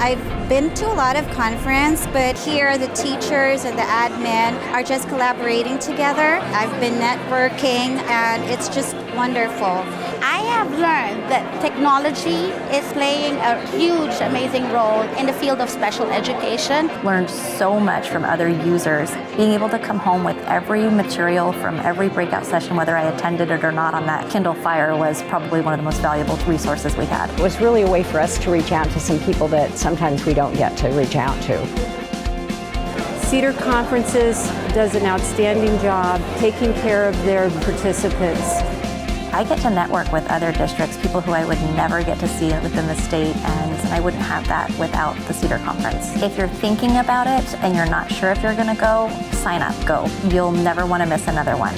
I've been to a lot of conference, but here the teachers and the admin are just collaborating together. I've been networking and it's just wonderful. I have learned that technology is playing a huge, amazing role in the field of special education. Learned so much from other users. Being able to come home with every material from every breakout session, whether I attended it or not, on that Kindle Fire was probably one of the most valuable resources we had. It was really a way for us to reach out to some people that sometimes we don't get to reach out to. Cedar Conferences does an outstanding job taking care of their participants. I get to network with other districts, people who I would never get to see within the state, and I wouldn't have that without the Cedar Conference. If you're thinking about it and you're not sure if you're going to go, sign up, go. You'll never want to miss another one.